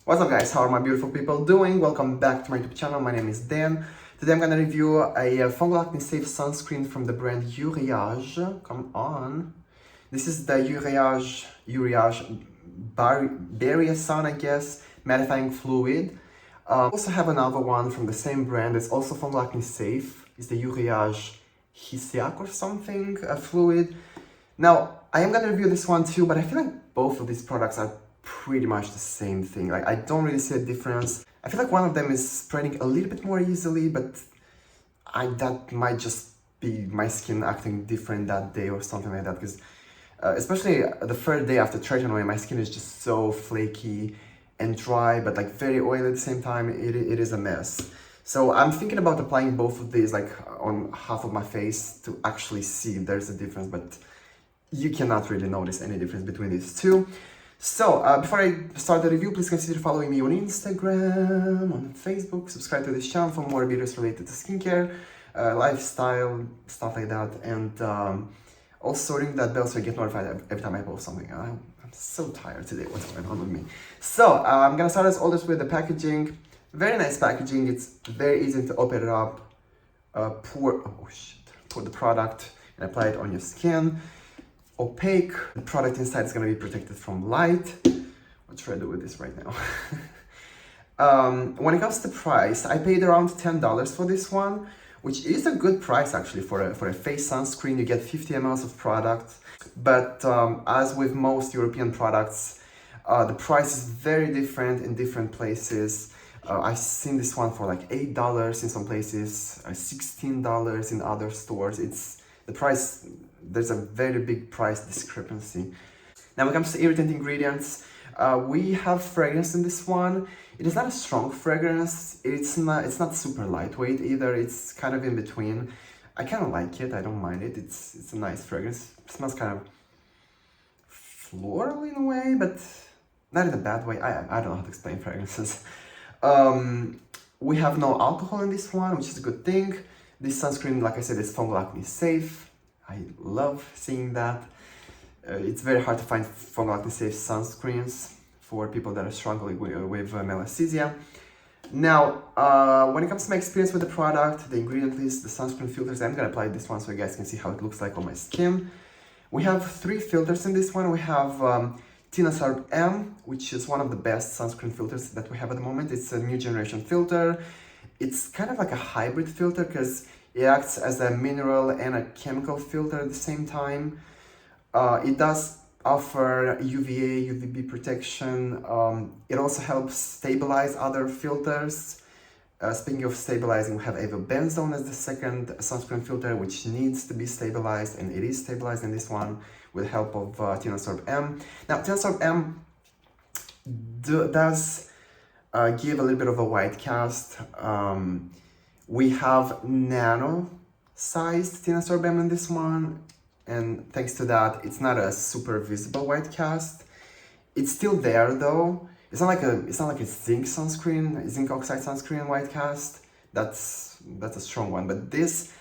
What's up guys, how are my beautiful people doing? Welcome back to my YouTube channel, my name is Dan. Today I'm gonna review a fungal acne safe sunscreen from the brand Uriage. Come on. This is the Uriage Bariesun, I guess, mattifying fluid. Also have another one from the same brand, it's also fungal acne safe. It's the Uriage Hisiac or something, a fluid. Now, I am gonna review this one too, but I feel like both of these products are pretty much the same thing. Like, I don't really see a difference. I feel like one of them is spreading a little bit more easily, but that might just be my skin acting different that day or something like that, because especially the third day after treatment, my skin is just so flaky and dry, but like very oily at the same time. It is a mess. So I'm thinking about applying both of these like on half of my face to actually see if there's a difference, but you cannot really notice any difference between these two. So, before I start the review, please consider following me on Instagram, on Facebook, subscribe to this channel for more videos related to skincare, lifestyle, stuff like that, and also ring that bell so you get notified every time I post something. I'm so tired today, what's going on with me? So, I'm gonna start as always with the packaging. Very nice packaging, it's very easy to open it up, pour the product and apply it on your skin. Opaque. The product inside is going to be protected from light. What should I do with this right now? When it comes to price, I paid around $10 for this one, which is a good price actually for a face sunscreen. You get 50 ml of product, but as with most European products, the price is very different in different places. I've seen this one for like $8 in some places, $16 in other stores. It's the price. There's a very big price discrepancy. Now when it comes to Irritant Ingredients, we have fragrance in this one. It is not a strong fragrance. It's not super lightweight either. It's kind of in between. I kind of like it. I don't mind it. It's a nice fragrance. It smells kind of floral in a way, but not in a bad way. I don't know how to explain fragrances. We have no alcohol in this one, which is a good thing. This sunscreen, like I said, is fungal acne safe. I love seeing that. It's very hard to find fungal acne safe sunscreens for people that are struggling with melasthesia. Now, when it comes to my experience with the product, the ingredient list, the sunscreen filters, I'm gonna apply this one so you guys can see how it looks like on my skin. We have 3 filters in this one. We have Serums M, which is one of the best sunscreen filters that we have at the moment. It's a new generation filter. It's kind of like a hybrid filter because it acts as a mineral and a chemical filter at the same time. It does offer UVA, UVB protection. It also helps stabilize other filters. Speaking of stabilizing, we have avobenzone as the second sunscreen filter, which needs to be stabilized, and it is stabilized in this one with the help of Serums M. Now, Serums M does give a little bit of a white cast. We have nano-sized Serums M in this one, and thanks to that, it's not a super visible white cast. It's still there though. It's not like a zinc oxide sunscreen white cast. That's a strong one. But this,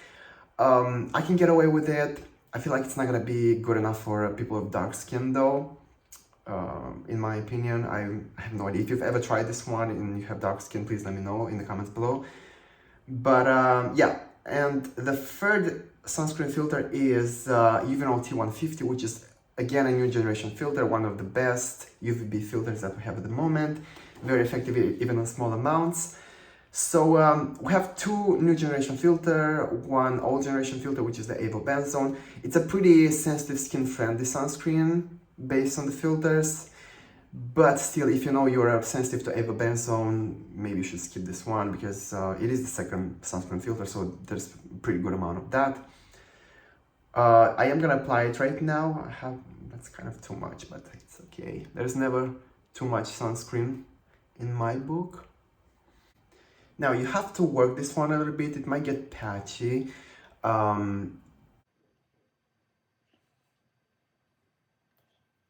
I can get away with it. I feel like it's not gonna be good enough for people with dark skin though. In my opinion, I have no idea. If you've ever tried this one and you have dark skin, please let me know in the comments below. But yeah, and the third sunscreen filter is UV T150, which is again a new generation filter, one of the best UVB filters that we have at the moment. Very effective even in small amounts. So we have 2 new generation filter, one old generation filter, which is the avobenzone. It's a pretty sensitive skin friendly sunscreen based on the filters. But still, if you know you're sensitive to avobenzone, maybe you should skip this one because it is the second sunscreen filter, so there's a pretty good amount of that. I am gonna apply it right now. That's kind of too much, but it's okay. There's never too much sunscreen in my book. Now you have to work this one a little bit. It might get patchy.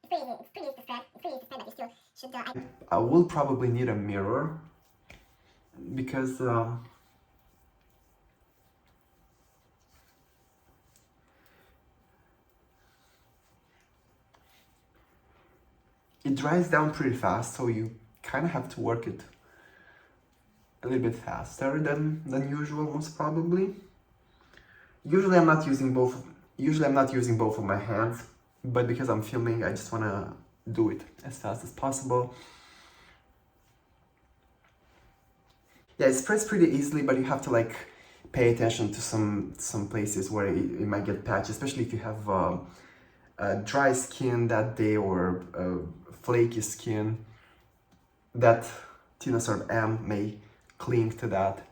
It's pretty easy to spread, but you still should I will probably need a mirror because it dries down pretty fast, so you kind of have to work it a little bit faster than usual, most probably. Usually I'm not using both of my hands, but because I'm filming, I just want to do it as fast as possible. Yeah, it spreads pretty easily, but you have to like pay attention to some places where it might get patchy, especially if you have dry skin that day or flaky skin. That Tinosorb M may cling to that.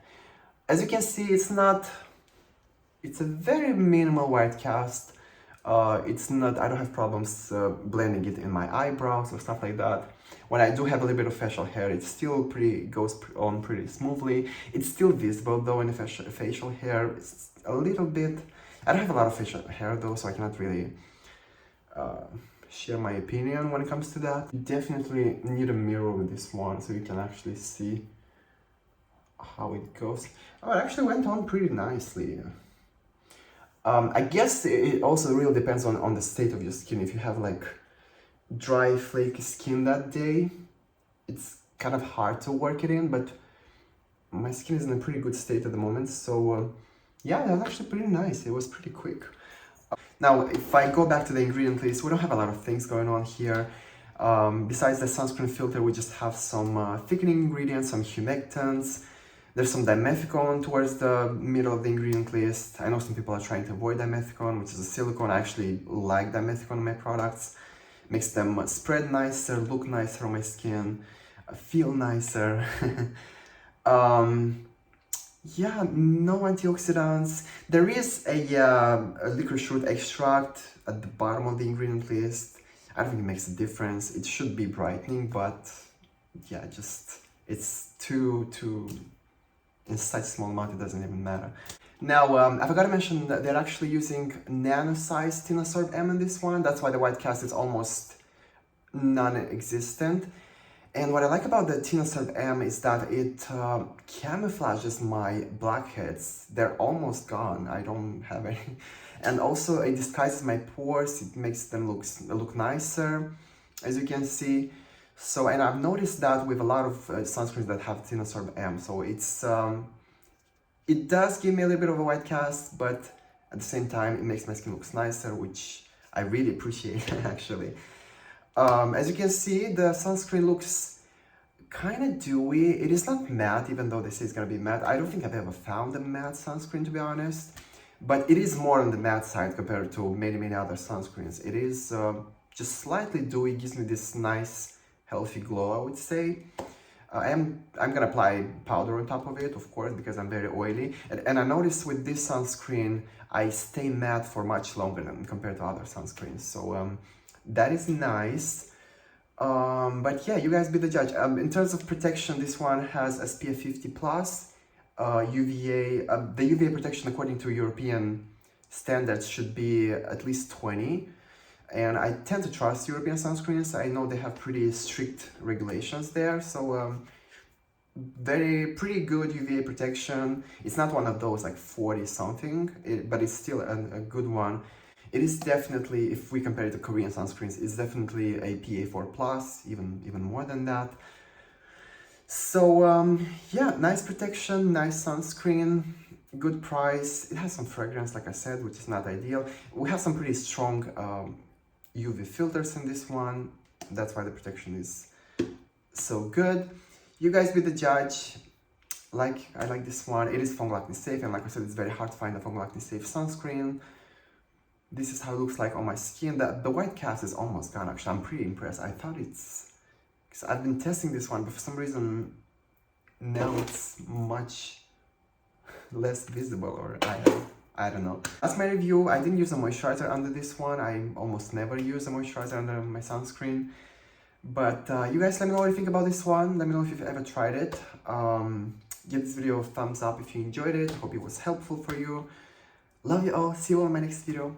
As you can see, it's a very minimal white cast. It's not, I don't have problems blending it in my eyebrows or stuff like that. When I do have a little bit of facial hair, it still goes on pretty smoothly. It's still visible though in the facial hair. It's a little bit, I don't have a lot of facial hair though, so I cannot really share my opinion when it comes to that. You definitely need a mirror with this one so you can actually see how it goes. Oh, it actually went on pretty nicely. I guess it also really depends on the state of your skin. If you have like dry, flaky skin that day, it's kind of hard to work it in, but my skin is in a pretty good state at the moment, so yeah, that was actually pretty nice. It was pretty quick. Now, if I go back to the ingredient list, we don't have a lot of things going on here. Besides the sunscreen filter, we just have some thickening ingredients, some humectants. There's some dimethicone towards the middle of the ingredient list. I know some people are trying to avoid dimethicone, which is a silicone. I actually like dimethicone in my products. Makes them spread nicer, look nicer on my skin, feel nicer. Yeah, no antioxidants. There is a licorice root extract at the bottom of the ingredient list. I don't think it makes a difference. It should be brightening, but yeah, just it's too in such small amount it doesn't even matter. Now, I forgot to mention that they're actually using nano-sized Tinosorb M in this one. That's why the white cast is almost non-existent. And what I like about the Tinosorb M is that it camouflages my blackheads. They're almost gone. I don't have any. And also it disguises my pores. It makes them look nicer, as you can see. So, and I've noticed that with a lot of sunscreens that have Tinosorb M. So it's it does give me a little bit of a white cast, but at the same time it makes my skin look nicer, which I really appreciate actually. As you can see, the sunscreen looks kind of dewy. It is not matte, even though they say it's gonna be matte. I don't think I've ever found a matte sunscreen, to be honest. But it is more on the matte side compared to many other sunscreens. It is just slightly dewy, gives me this nice, healthy glow, I would say. I'm gonna apply powder on top of it, of course, because I'm very oily. And I noticed with this sunscreen, I stay matte for much longer than compared to other sunscreens. So that is nice. But yeah, you guys be the judge. In terms of protection, this one has SPF 50 plus, UVA. The UVA protection according to European standards should be at least 20. And I tend to trust European sunscreens. I know they have pretty strict regulations there. So pretty good UVA protection. It's not one of those like 40 something, but it's still a good one. It is definitely, if we compare it to Korean sunscreens, it's definitely a PA4+, even more than that. So yeah, nice protection, nice sunscreen, good price. It has some fragrance, like I said, which is not ideal. We have some pretty strong UV filters in this one. That's why the protection is so good. You guys be the judge. I like this one. It is fungal acne safe, and like I said, it's very hard to find a fungal acne safe sunscreen. This is how it looks like on my skin. The white cast is almost gone, actually. I'm pretty impressed. I thought because I've been testing this one, but for some reason now it's much less visible, or I don't know. That's my review. I didn't use a moisturizer under this one. I almost never use a moisturizer under my sunscreen. But you guys let me know what you think about this one. Let me know if you've ever tried it. Give this video a thumbs up if you enjoyed it. Hope it was helpful for you. Love you all. See you all in my next video.